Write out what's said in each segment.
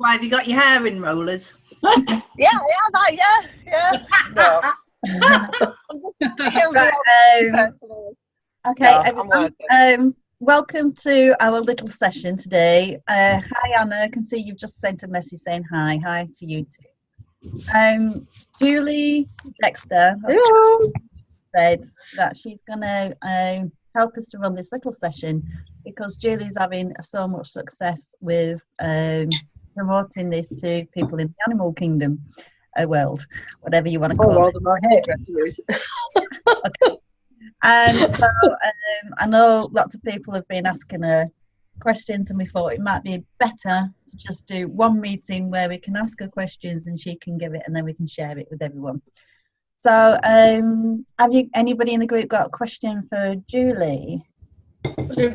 Why have you got your hair in rollers? Yeah. No. Okay, everyone. Welcome to our little session today. Hi, Anna. I can see you've just sent a message saying hi. Hi to you too. Julie Dexter said that she's going to help us to run this little session because Julie's having so much success with promoting this to people in the animal kingdom world, whatever you want to call it. My hairdresser is. Okay. And so I know lots of people have been asking her questions, and we thought it might be better to just do one meeting where we can ask her questions and she can give it, and then we can share it with everyone. So anybody in the group got a question for Julie? A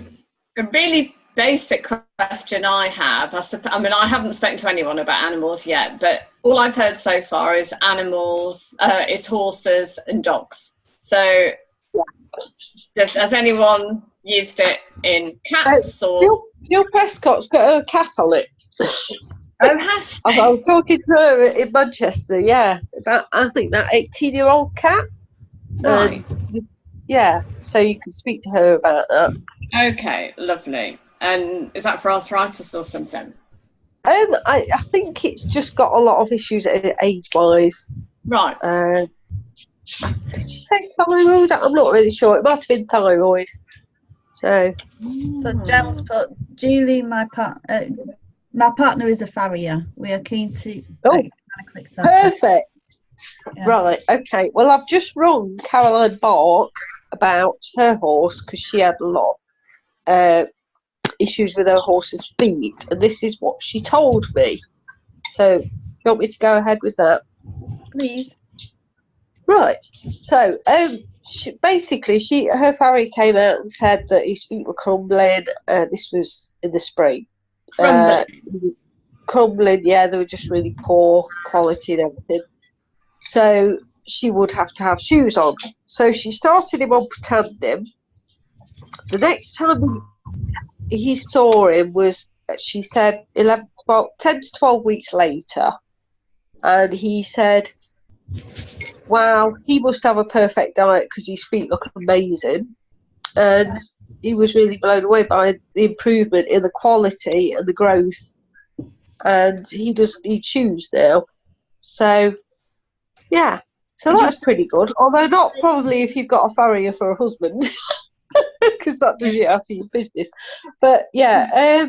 really basic question I have, I haven't spoken to anyone about animals yet, but all I've heard so far is animals, it's horses and dogs. So has anyone used it in cats or? Jill Prescott's got a cat on it. Oh, has she? I was talking to her in Manchester, about, I think, that 18-year-old cat. Right. Yeah, so you can speak to her about that. Okay, lovely. And is that for arthritis or something? I think it's just got a lot of issues age-wise. Right. Did you say thyroid? I'm not really sure. It might have been thyroid. So Jel's put, Julie, my partner is a farrier. We are keen to. Perfect. Yeah. Right. Okay. Well, I've just rung Caroline Bark about her horse because she had a lot issues with her horse's feet, and this is what she told me. So, you want me to go ahead with that? Please. Right. So, her farrier came out and said that his feet were crumbling. This was in the spring. Crumbling, yeah, they were just really poor quality and everything. So she would have to have shoes on. So she started him on Protandim. The next time he saw him was, she said, 10 to 12 weeks later. And he said, wow, he must have a perfect diet because his feet look amazing. And he was really blown away by the improvement in the quality and the growth. And he doesn't need shoes now. So, yeah. So that's pretty good. Although not probably if you've got a farrier for a husband. Because that does you out of your business. But, yeah.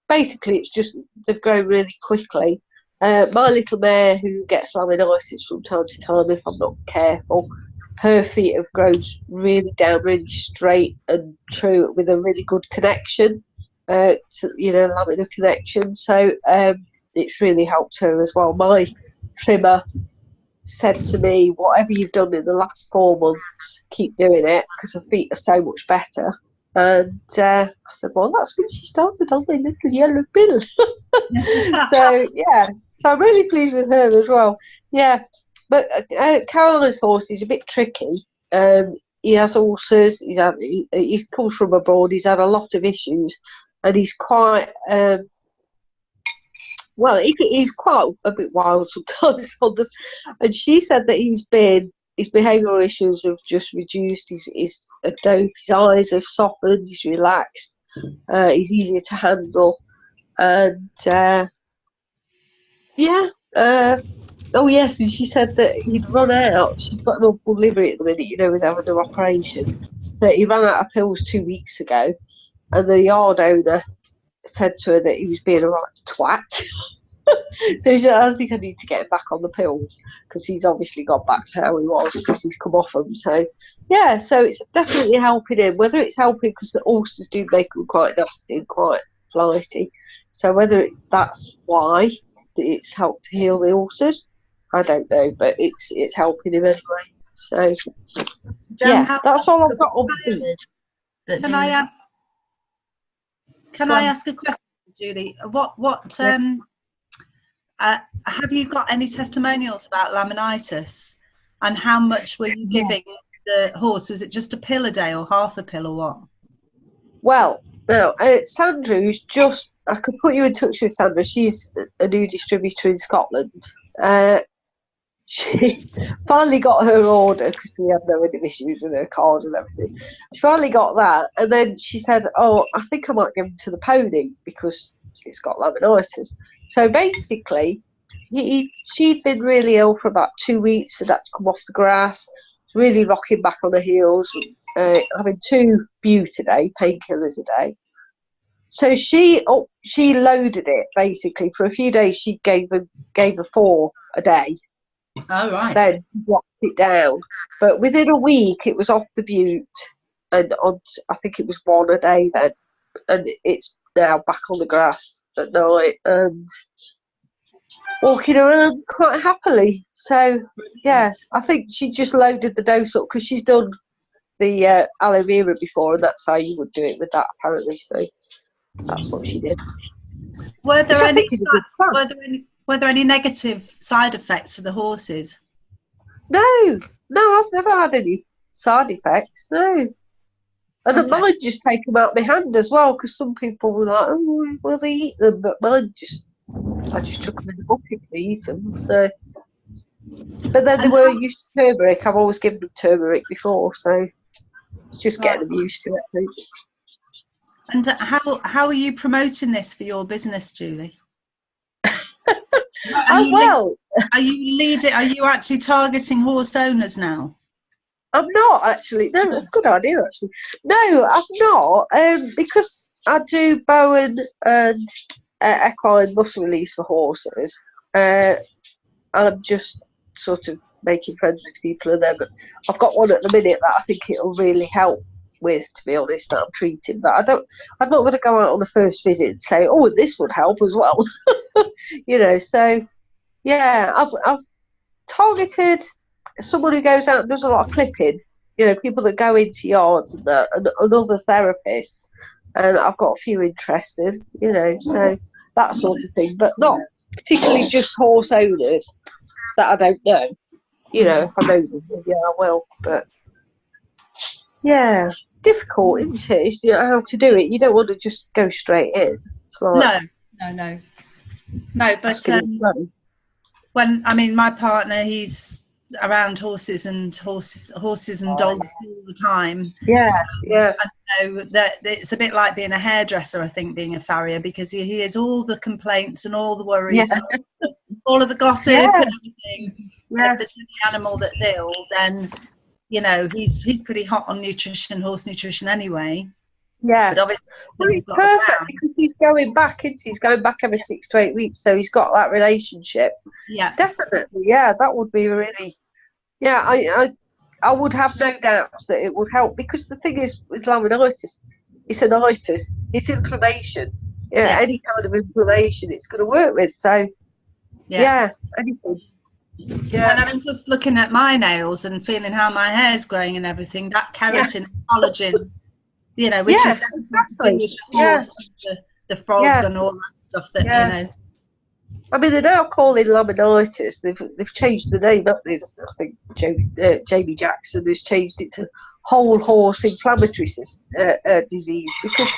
Basically, it's just they've grown really quickly. My little mare who gets laminitis from time to time, if I'm not careful, her feet have grown really straight and true with a really good connection, laminar connection. So it's really helped her as well. My trimmer said to me, whatever you've done in the last 4 months, keep doing it because her feet are so much better. And I said, well, that's when she started on the little yellow pill. So, yeah. So I'm really pleased with her as well. Yeah. But Caroline's horse is a bit tricky. He has ulcers. He comes from abroad. He's had a lot of issues. And he's quite, he's quite a bit wild sometimes. And she said that his behavioural issues have just reduced. His dope, his eyes have softened. He's relaxed. He's easier to handle. And oh yes, and she said that he'd run out. She's got an awful liver at the minute, with having an operation. That he ran out of pills 2 weeks ago, and the yard owner said to her that he was being a right twat. So she said, I think I need to get him back on the pills because he's obviously gone back to how he was because he's come off them. So yeah, so it's definitely helping him. Whether it's helping because the ulcers do make him quite nasty and quite flighty. So whether that's why it's helped to heal the ulcers, I don't know, but it's helping him anyway. So yeah, that's all I've got on feet. Can I ask a question, Julie? What have you got any testimonials about laminitis, and how much were you giving the horse? Was it just a pill a day or half a pill or what? Well, no, Sandrew's just I could put you in touch with Sandra. She's a new distributor in Scotland. She finally got her order because we had no other issues with her card and everything. She finally got that, and then she said, "Oh, I think I might give him to the pony because she's got laminitis." So basically, she'd been really ill for about 2 weeks and had to come off the grass, really rocking back on her heels, having 2 bute a day, painkillers a day. So she loaded it basically for a few days. She gave her 4 a day. Oh, right. Then dropped it down, but within a week it was off the bute, and I think it was 1 a day then, and it's now back on the grass at night and walking around quite happily. So yeah, I think she just loaded the dose up because she's done the aloe vera before, and that's how you would do it with that apparently. So that's what she did. Were there any negative side effects for the horses? No, I've never had any side effects. No, and Okay. mine just take them out of my hand as well, because some people were like, "Oh, will they eat them?" But mine I just took them in the bucket to eat them. So, but then they were used to turmeric. I've always given them turmeric before, so it's just getting them used to it, I think. And how are you promoting this for your business, Julie? Are you actually targeting horse owners now? I'm not actually. No, that's a good idea actually. No, I'm not. Because I do Bowen and equine muscle release for horses. I'm just sort of making friends with people, and then I've got one at the minute that I think it'll really help with, to be honest, that I'm treating. But I'm not going to go out on the first visit and say, "Oh, this would help as well." So yeah, I've targeted someone who goes out and does a lot of clipping. People that go into yards and that, and other therapists, and I've got a few interested. So that sort of thing, but not particularly just horse owners that I don't know. If I know them, yeah, I will. But yeah, it's difficult, isn't it? It's, how to do it. You don't want to just go straight in. It's like, no. But my partner, he's around horses and dogs all the time. Yeah. I know that it's a bit like being a hairdresser, I think, being a farrier, because he hears all the complaints and all the worries, and all of the gossip and everything. If there's any animal that's ill, then he's pretty hot on horse nutrition anyway. Yeah, but obviously, it's perfect because he's going back every 6 to 8 weeks, so he's got that relationship. Yeah, definitely. Yeah, that would be really. Yeah, I would have no doubts that it would help, because the thing is with laminitis, it's an itis, it's inflammation. Any kind of inflammation, it's going to work with. So anything. Yeah. And I'm just looking at my nails and feeling how my hair's growing and everything. That keratin, collagen, which is exactly the frog and all that stuff. That I mean, they're now calling laminitis. They've changed the name, haven't they? I think Jamie Jackson has changed it to whole horse inflammatory disease, because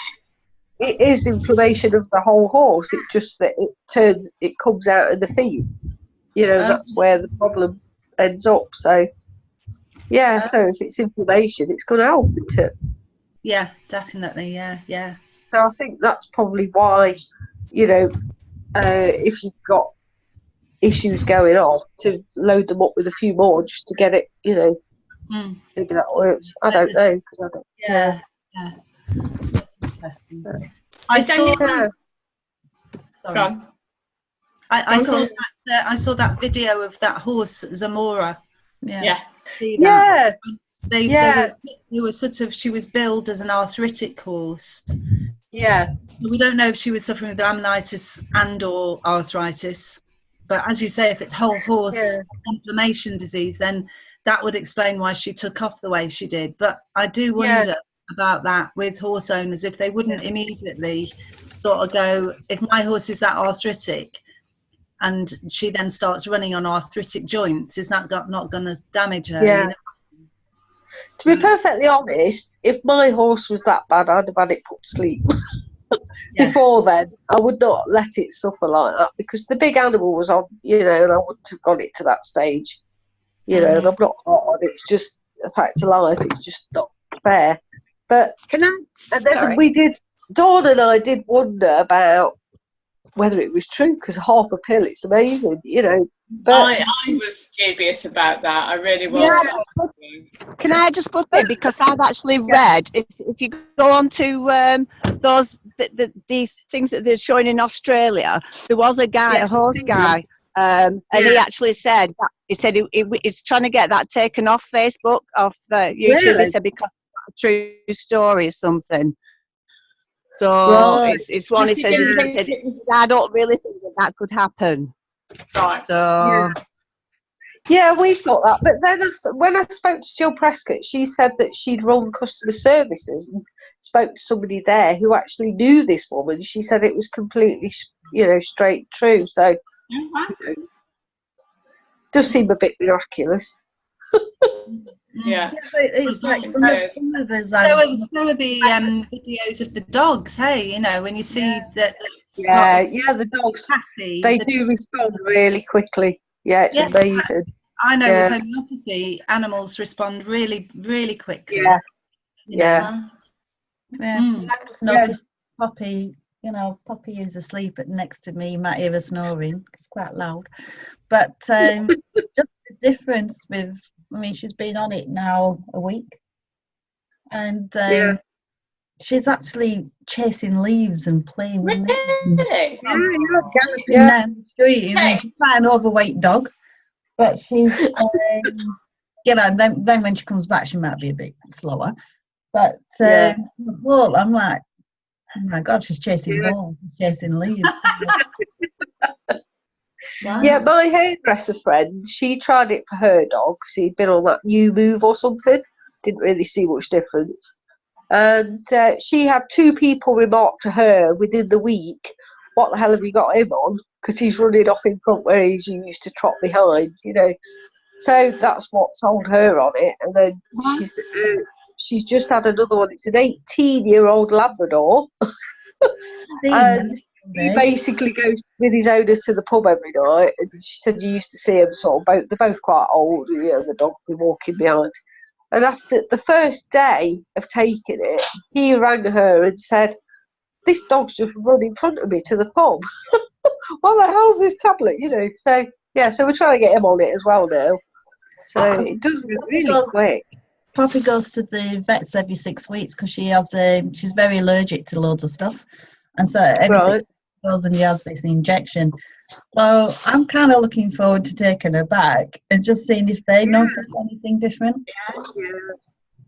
it is inflammation of the whole horse. It's just that it comes out in the feet. That's where the problem ends up. So, so if it's inflammation, it's going to help, isn't it? Yeah, definitely. Yeah. So I think that's probably why, if you've got issues going on, to load them up with a few more just to get it, maybe that works. I don't know. Yeah. That's interesting. I saw that video of that horse Zamora. Yeah. They were sort of, she was billed as an arthritic horse. Yeah. We don't know if she was suffering with laminitis and or arthritis, but as you say, if it's whole horse inflammation disease, then that would explain why she took off the way she did. But I do wonder about that with horse owners, if they wouldn't immediately sort of go, if my horse is that arthritic and she then starts running on arthritic joints, is that not going to damage her? To be perfectly honest, if my horse was that bad, I'd have had it put to sleep. Before then, I would not let it suffer like that because the big animal was on, you know, and I wouldn't have got it to that stage, you know, and I'm not hard. It's just a fact of life. It's just not fair. But Can I? and then Sorry. we did. Dawn and I did wonder about whether it was true because half a pill, it's amazing, you know. But I was dubious about that. I really was. Can I just put in, because I've actually read, if you go on to those the things that they're showing in Australia, there was a guy, a horse guy, and he actually said he's trying to get that taken off Facebook, off YouTube. Really? He said because it's a true story or something. So Right. it's one he said. He said, I don't really think that could happen. Right. So. Yeah, we thought that. But then when I spoke to Jill Prescott, she said that she'd run customer services and spoke to somebody there who actually knew this woman. She said it was completely, you know, straight true. So, does seem a bit miraculous. Yeah. It's like some of us. So are the videos of the dogs. Hey, you know, when you see that. Yeah, the dogs. They do respond really quickly. Yeah, it's amazing. I know with homeopathy, animals respond really, really quickly. Yeah. I just noticed Poppy, you know, Poppy who's asleep next to me, you might hear her snoring. It's quite loud. But just the difference with, I mean, she's been on it now a week. And she's actually chasing leaves and playing with leaves. Really? Galloping down the street. I mean, she's quite an overweight dog. But she's, you know, then when she comes back, she might be a bit slower. But well, I'm like, oh my God, she's chasing balls, she's chasing leaves. Wow. Yeah, my hairdresser friend, she tried it for her dog because he'd been on that new move or something. Didn't really see much difference. And she had 2 people remark to her within the week, what the hell have you got him on? Because he's running off in front where he's used to trot behind, you know. So that's what sold her on it. And then she's just had another one. It's an 18-year-old Labrador. And he basically goes with his owner to the pub every night. And she said you used to see him sort of both, they're both quite old, you know, the dog will be walking behind. And after the first day of taking it, he rang her and said, this dog's just run in front of me to the pub. What the hell's this tablet, you know? So, so we're trying to get him on it as well now. So it does really quick. Poppy goes to the vets every 6 weeks because she has she's very allergic to loads of stuff. And so every 6 weeks she goes and he has this injection. So I'm kind of looking forward to taking her back and just seeing if they notice anything different.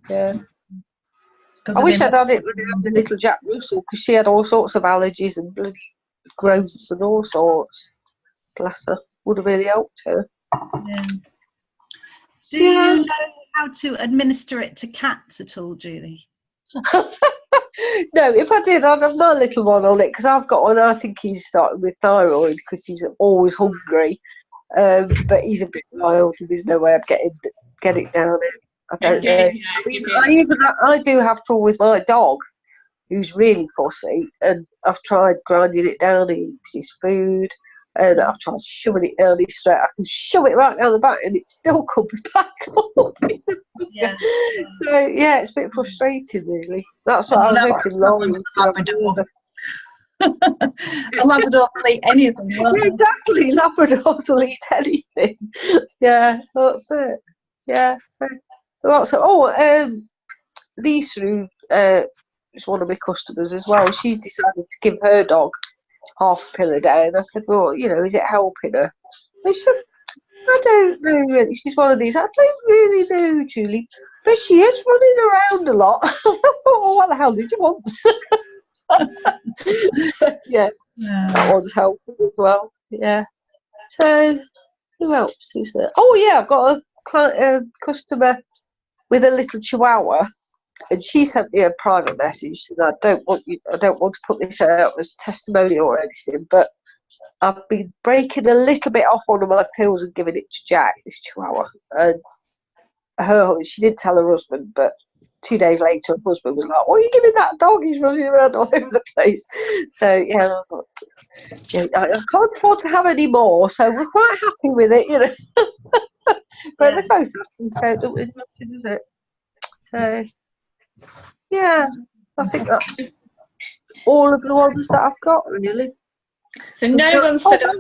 Yeah. I wish I'd had it when I had the little Jack Russell because she had all sorts of allergies and bloody growths and all sorts. Bless her. Would have really helped her. Yeah. Do you know how to administer it to cats at all, Julie? No, if I did, I'd have my little one on it because I've got one. I think he's starting with thyroid because he's always hungry. But he's a bit wild and there's no way I'd get it down there. I don't know. I do have trouble with my dog, who's really fussy, and I've tried grinding it down. He eats his food, and I've tried shoving it down his throat. I can shove it right down the back, and it still comes back up. So it's a bit frustrating, really. That's what I'm hoping. A Labrador will eat anything. Exactly, Labradors will eat anything. Yeah, that's it. Yeah. Lisa, who is one of my customers as well, she's decided to give her dog half a pill a day. And I said, well, you know, is it helping her? And she said, I don't know really. She's one of these, I don't really know, Julie. But she is running around a lot. I thought, well, what the hell did you want? That one's helping as well. Yeah. So, who else is there? Oh, yeah, I've got a customer with a little chihuahua, and she sent me a private message, and I don't want to put this out as testimonial or anything, but I've been breaking a little bit off one of my pills and giving it to Jack, this chihuahua, and she didn't tell her husband, but 2 days later, her husband was like, "What are you giving that dog? He's running around all over the place." So yeah, I was like, yeah, I can't afford to have any more, so we're quite happy with it, you know. But they're both happy, so it was nothing, isn't it? So yeah, I think that's all of the ones that I've got, really. So no one sort of.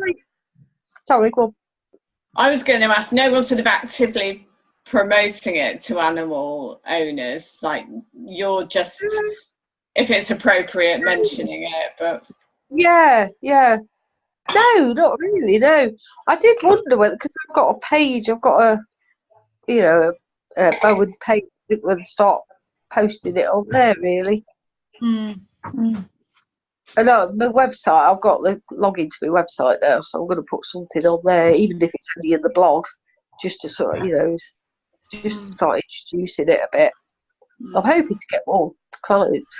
Sorry, go on. I was going to ask, no one sort of actively promoting it to animal owners, like you're just, if it's appropriate, mentioning it, but. Yeah. No, not really, no. I did wonder whether, because I've got a page, I've got a, you know, a Bowen page, whether to start posting it on there, really. I know, my website, I've got the login to my website now, so I'm going to put something on there, even if it's only in the blog, just to sort of, you know, just to start introducing it a bit. I'm hoping to get more clients.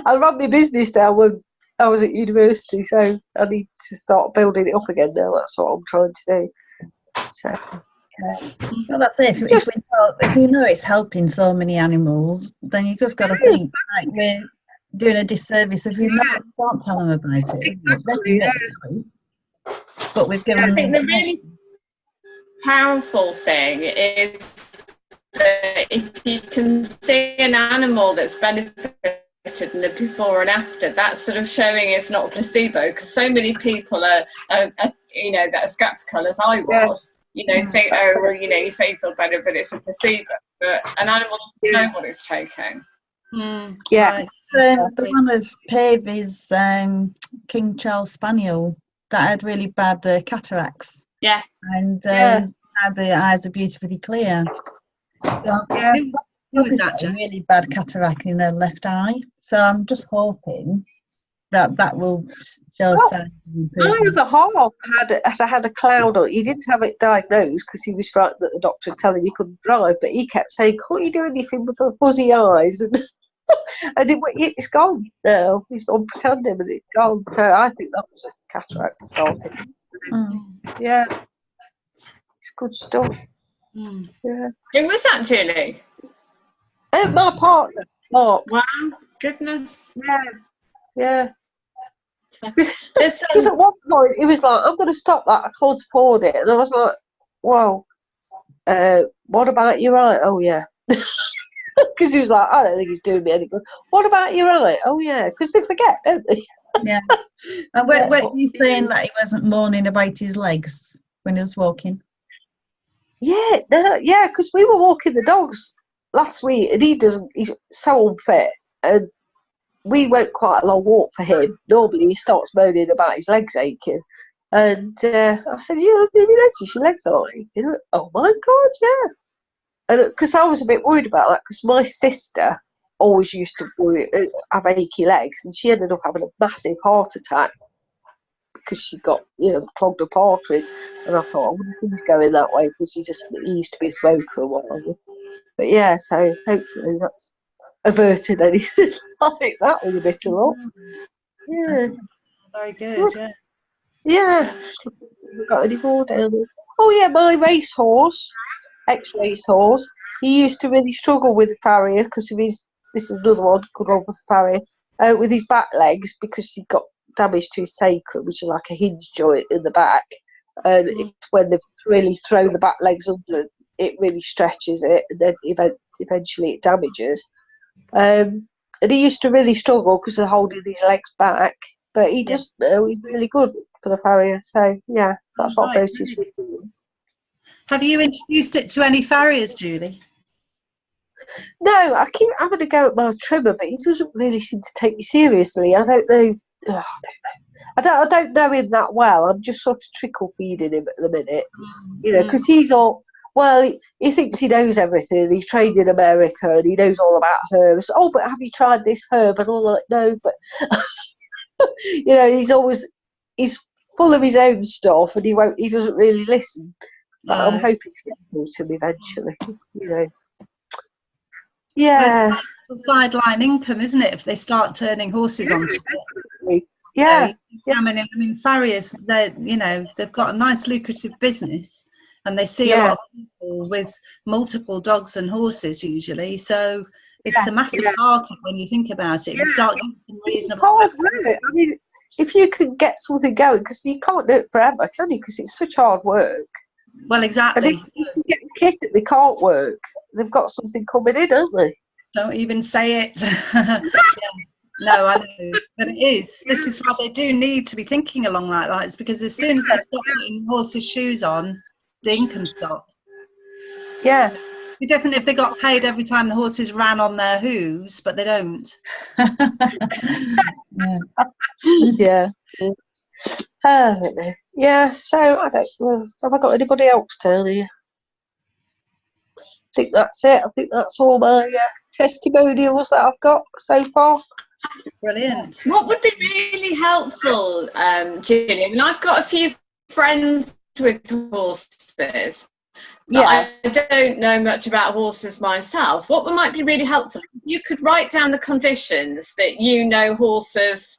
I ran my business down when I was at university, so I need to start building it up again now. That's what I'm trying to do. So, yeah. Well, that's it. If we know it's helping so many animals, then you just got to think like we're doing a disservice if we don't tell them about it. Exactly, But we've given them. I think the really powerful thing is that if you can see an animal that's benefited in the before and after, that's sort of showing it's not a placebo, because so many people are you know, that are skeptical, as I was. You know, think, oh, well, you know, you say you feel better, but it's a placebo. But an animal doesn't know what it's taking. Yeah. The one of Pave is King Charles Spaniel that had really bad cataracts. Yeah. And now the eyes are beautifully clear. So, Who was that, Jen? really bad cataract in their left eye. So I'm just hoping that will show signs of improvement. I was a half had a cloud on. He didn't have it diagnosed because he was frightened that the doctor would tell him he couldn't drive, but he kept saying, "Can't you do anything with the fuzzy eyes?" And, it's gone now. He's on pretending, and it's gone. So I think that was just cataract starting. Yeah, it's good stuff. Yeah. Who was that, Julie? My partner, Mark. Wow, goodness. Yeah. Because at one point he was like, "I'm going to stop that. I can't afford it." And I was like, "Well, what about your eye?" "Oh yeah." Because he was like, "I don't think he's doing me any good." "What about your eye?" "Oh yeah." Because they forget, don't they? Yeah. And were you saying that he wasn't moaning about his legs when he was walking? Yeah, because we were walking the dogs last week, and he's so unfit, and we went quite a long walk for him. Normally he starts moaning about his legs aching, and I said, "You notice your legs aren't aching?" "Oh my God, yeah." And because I was a bit worried about that, because my sister always used to have achy legs, and she ended up having a massive heart attack because she got, clogged up arteries. And I thought, I wonder if he's going that way, because he used to be a smoker or whatever. But yeah, so hopefully that's averted anything like that with a bit of luck. Yeah. Very good, yeah. Yeah. We've got any more down there. Oh yeah, my racehorse, ex-racehorse, he used to really struggle with the farrier because of this is another one, good one with the farrier, with his back legs, because he got damage to his sacrum, which is like a hinge joint in the back. And it's when they really throw the back legs under, it really stretches it, and then eventually it damages. And he used to really struggle because of holding his legs back, but he just he's really good for the farrier. So yeah, that's what I've noticed with him. Have you introduced it to any farriers, Julie? No, I keep having a go at my trimmer, but he doesn't really seem to take me seriously. I don't know. I don't know him that well. I'm just sort of trickle feeding him at the minute, because he's all, well, he thinks he knows everything. He's trained in America and he knows all about herbs. "Oh, but have you tried this herb?" And all like, "No," but he's full of his own stuff, and he doesn't really listen. But I'm hoping to get to him eventually. Yeah. It's a sideline income, isn't it? If they start turning horses onto it. Yeah. I mean, farriers, they've got a nice lucrative business, and they see a lot of people with multiple dogs and horses usually. So it's a massive market when you think about it. You start getting some reasonable I mean, if you can get something going, because you can't do it forever, can you? Because it's such hard work. Well, exactly. And if you get a kid that they can't work, they've got something coming in, haven't they? Don't even say it. No, I know, but it is. This is why they do need to be thinking along that lines, because as soon as they stop putting horses' shoes on, the income stops. Yeah. It'd be different if they got paid every time the horses ran on their hooves, but they don't. Yeah. I don't know. Yeah, so I don't know. Have I got anybody else down here? I think that's it. I think that's all my testimonials that I've got so far. Brilliant. What would be really helpful, Julie? I mean, I've got a few friends with horses. Yeah. I don't know much about horses myself. What might be really helpful? You could write down the conditions that you know horses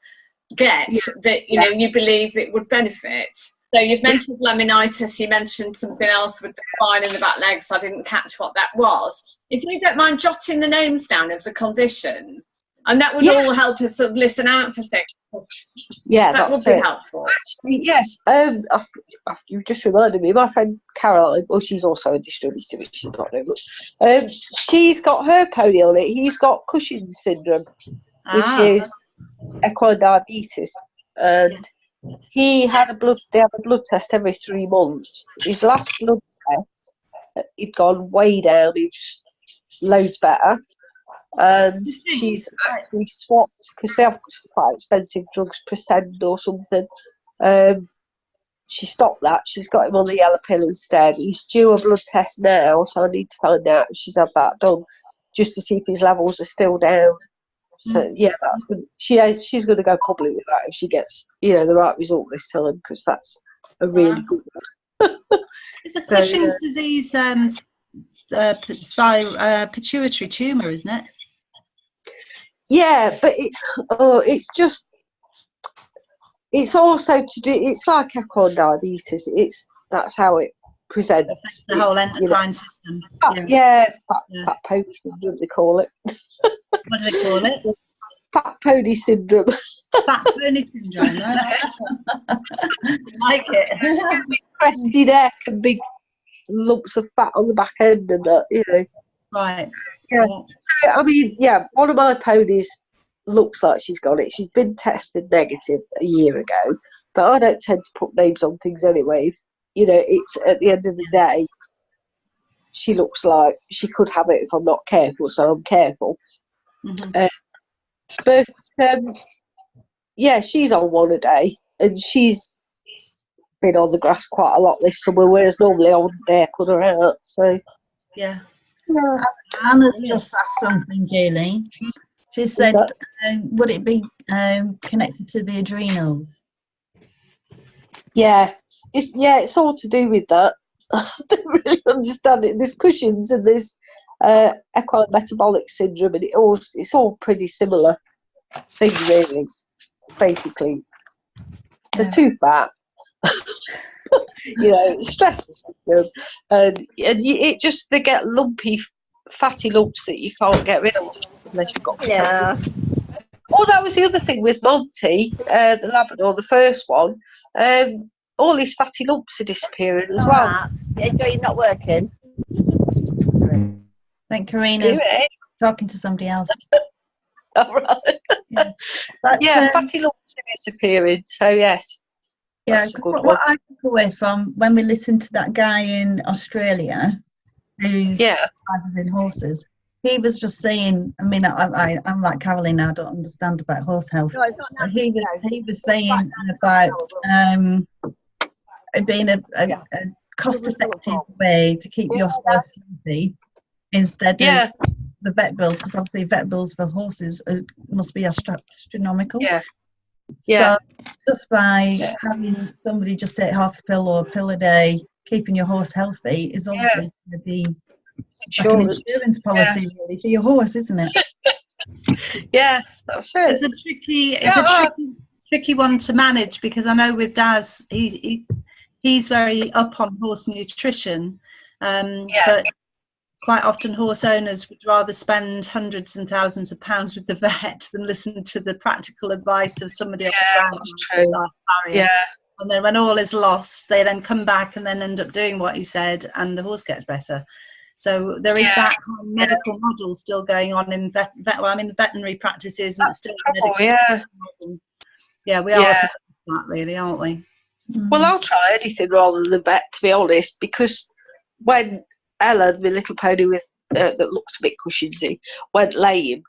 get that you believe it would benefit. So you've mentioned laminitis, you mentioned something else with the spine in the back legs. I didn't catch what that was. If you don't mind jotting the names down of the conditions, and that would all help us sort of listen out for things. Yeah, that would be helpful. Actually, yes. You've just reminded me. My friend Caroline, well, she's also a distributor, but she's not very much. She's got her pony on it. He's got Cushing's syndrome, which is equine diabetes, and he had they have a blood test every 3 months. His last blood test, he'd gone way down. He was loads better. And she's actually swapped, because they have quite expensive drugs, Presend or something. She stopped that. She's got him on the yellow pill instead. He's due a blood test now, so I need to find out if she's had that done, just to see if his levels are still down. So that's good. She's going to go public with that if she gets the right result this time, because that's a really good one. It's a Cushing's disease, pituitary tumour, isn't it? Yeah, but it's also to do. It's like equine diabetes. That's how it presents. It's the whole endocrine system. Fat pony syndrome they call it. What do they call it? Fat pony syndrome. Fat pony syndrome. Right? I like it. Big cresty neck and big lumps of fat on the back end and that. Right. Yeah. So, I mean, one of my ponies looks like she's got it. She's been tested negative a year ago, but I don't tend to put names on things anyway. It's at the end of the day, she looks like she could have it if I'm not careful, so I'm careful. Mm-hmm. But she's on one a day, and she's been on the grass quite a lot this summer, whereas normally I wouldn't dare put her out. So Anna's just asked something, Julie. She said, would it be connected to the adrenals? Yeah, it's all to do with that. I don't really understand it. There's Cushing's and there's equine metabolic syndrome, and it's all pretty similar things, really. Basically, they're too fat. Stress the system, and they get lumpy, fatty lumps that you can't get rid of unless you've got. Oh, that was the other thing with Monty, the Labrador, the first one. All his fatty lumps are disappearing as well. Yeah, so you're not working. I think Karina's talking to somebody else. All right. Fatty lumps are disappearing. So yes. Yeah, what I took away from when we listened to that guy in Australia who specializes in horses, he was just saying, I mean, I'm like Caroline, I don't understand about horse health. No, but he was saying about it being a cost-effective way to keep your horse healthy instead of the vet bills, because obviously vet bills for horses must be astronomical. So just by having somebody just take half a pill or a pill a day, keeping your horse healthy is obviously going to be like an insurance policy really for your horse, isn't it? Yeah, that's it. It's a tricky one to manage, because I know with Daz, he he's very up on horse nutrition, but quite often horse owners would rather spend hundreds and thousands of pounds with the vet than listen to the practical advice of somebody on the ground. That's true. Yeah. And then when all is lost, they then come back and then end up doing what he said, and the horse gets better. So there is that kind of medical model still going on in veterinary practices, and it's still we are up against that, really, aren't we? Well, I'll try anything rather than vet, to be honest, because when Ella, my little pony with that looks a bit cushionsy, went lame,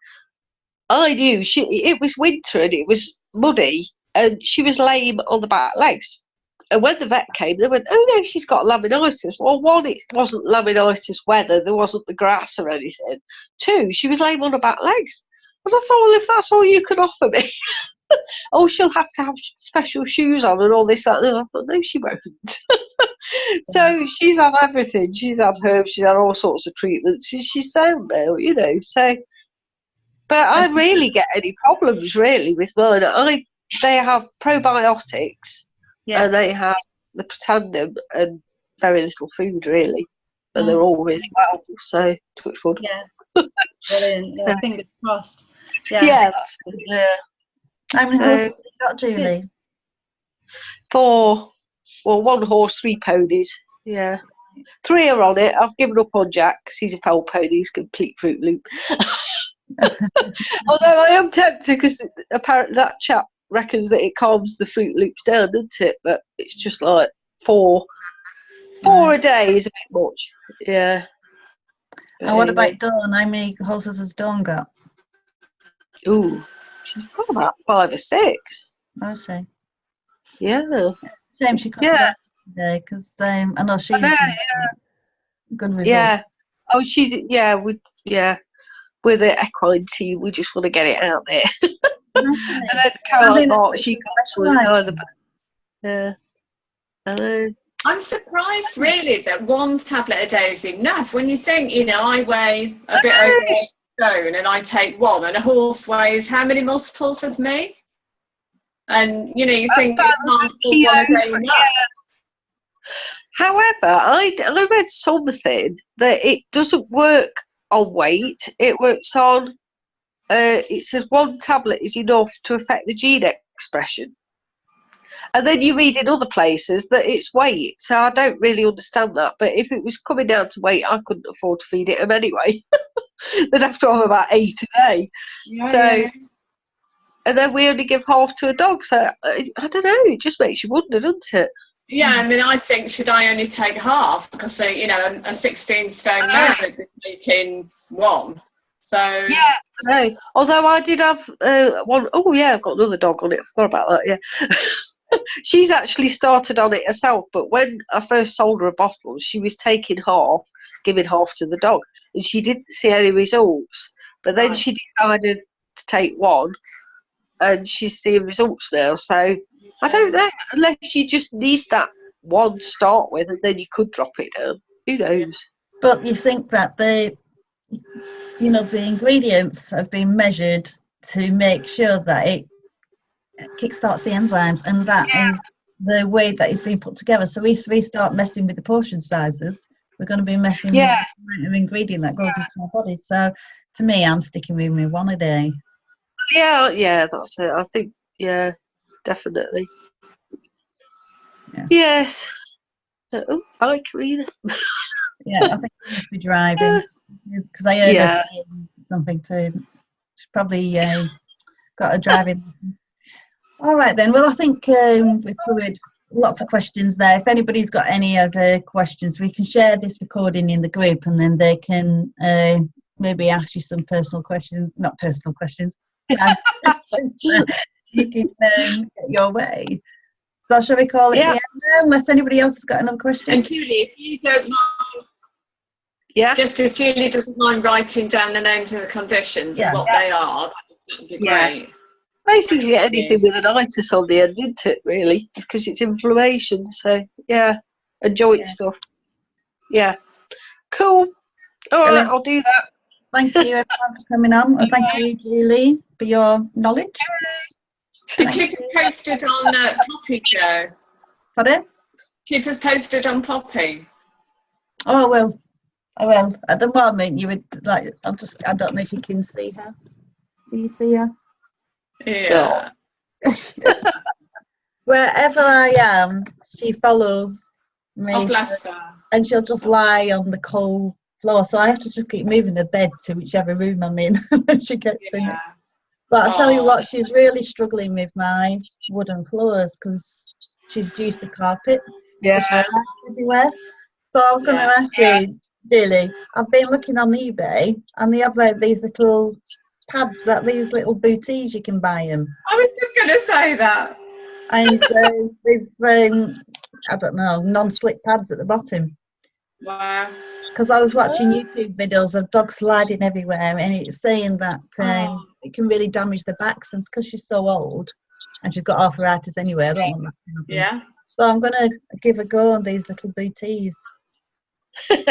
I knew it was winter and it was muddy, and she was lame on the back legs. And when the vet came, they went, "Oh no, she's got laminitis." Well, one, it wasn't laminitis weather, there wasn't the grass or anything. Two, she was lame on her back legs. And I thought, well, if that's all you can offer me, oh, she'll have to have special shoes on and all this, that, and I thought, no, she won't. So she's had everything. She's had herbs, she's had all sorts of treatments. She's sound now, you know. So, but I rarely get any problems really with mine. They have probiotics. And they have the Pretendum and very little food, really. And they're all really well, so touch wood. Yeah. Brilliant. Yeah, fingers crossed. Yeah, that's good. Yeah. How many horses have you got, Julie? 4. Well, 1 horse, 3 ponies. Yeah. 3 are on it. I've given up on Jack because he's a pole pony. He's a complete Fruit Loop. Although I am tempted because apparently that chap reckons that it calms the Fruit Loops down, doesn't it? But it's just like 4 a day is a bit much. Yeah. But and what about Dawn? How many horses has Dawn got? Ooh, she's got about 5 or 6. Oh, she? Yeah. Shame she can't go today because I know she's good results. Yeah. Oh, she's with the equine team, we just want to get it out there. And then Caroline Bart, she got I'm surprised really that 1 tablet a day is enough. When you think, you know, I weigh a bit over a stone and I take 1, and a horse weighs how many multiples of me? And you know, you think it's not 1 a day enough. However, I read something that it doesn't work on weight. It works on it says 1 tablet is enough to affect the gene expression. And then you read in other places that it's weight. So I don't really understand that. But if it was coming down to weight, I couldn't afford to feed it them anyway. They'd have to have about 8 a day. And then we only give half to a dog. So I don't know. It just makes you wonder, doesn't it? Yeah, I mean, I think, should I only take half? Because, you know, a 16-stone man would be taking 1. So yeah, no. Although I did have 1. Oh yeah, I've got another dog on it. I forgot about that. Yeah, she's actually started on it herself. But when I first sold her a bottle, she was taking half, giving half to the dog, and she didn't see any results. But then she decided to take 1, and she's seeing results now. So I don't know, unless you just need that 1 to start with, and then you could drop it down. Who knows? But you think that the ingredients have been measured to make sure that it kickstarts the enzymes, and that is the way that it's been put together. So if we start messing with the portion sizes, we're going to be messing with the amount of ingredient that goes into our body. So to me, I'm sticking with me 1 a day. Yeah, that's it. I think, definitely. Yes. Oh, hi, Karina. Yeah, I think I must be driving because I heard her saying something too. She's probably got a driving. All right then. Well, I think we've covered lots of questions there. If anybody's got any other questions, we can share this recording in the group, and then they can maybe ask you some personal questions. Not personal questions. You can get your way. So shall we call it the end now, unless anybody else has got another question? And Julie, if you don't mind, just if Julie doesn't mind writing down the names of the conditions and what they are, that would be great. Basically anything with an itis on the end, isn't it, really? Because it's inflammation, so and joint stuff. Yeah. Cool. All right, I'll do that. Thank you everyone for coming on, and thank you, Julie, for your knowledge. And keep it posted on Poppy Show. Pardon? Keep us posted on Poppy. Oh, well. Oh, well, at the moment, you would like, I don't know if you can see her. Do you see her? Yeah. Wherever I am, she follows me. Oh, bless her. And she'll just lie on the cold floor. So I have to just keep moving the bed to whichever room I'm in when she gets in it. But I'll tell you what, she's really struggling with my wooden floors because she's used to carpet. Yeah. Everywhere. So I was going to ask you, Julie, I've been looking on eBay and they have like these little pads, these little booties you can buy them. I was just going to say that. And they've, I don't know, non-slip pads at the bottom. Wow. Because I was watching YouTube videos of dogs sliding everywhere and it's saying that it can really damage the backs, and because she's so old and she's got arthritis anyway, I don't want that to happen. Yeah. So I'm going to give a go on these little booties. I'm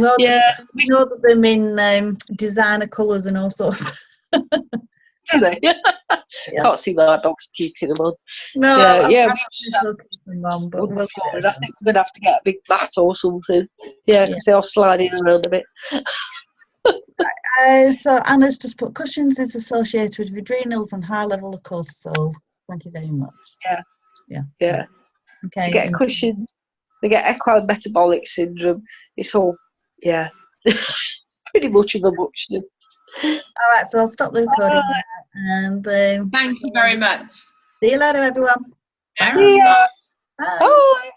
going to know that them in designer colours and all sorts. Do they? Can't see my dog's keeping them on. No, yeah. We'll keep them on, but I think we're going to have to get a big mat or something. Yeah, because they are sliding around a bit. So Anna's just put cushions is associated with adrenals and high level of cortisol. Thank you very much. Yeah. Okay. They get cushions. They get equine-metabolic syndrome. It's all, pretty much of a muchness. All right, so I'll stop the recording now, and thank you very much. See you later, everyone. Bye. Bye. Bye.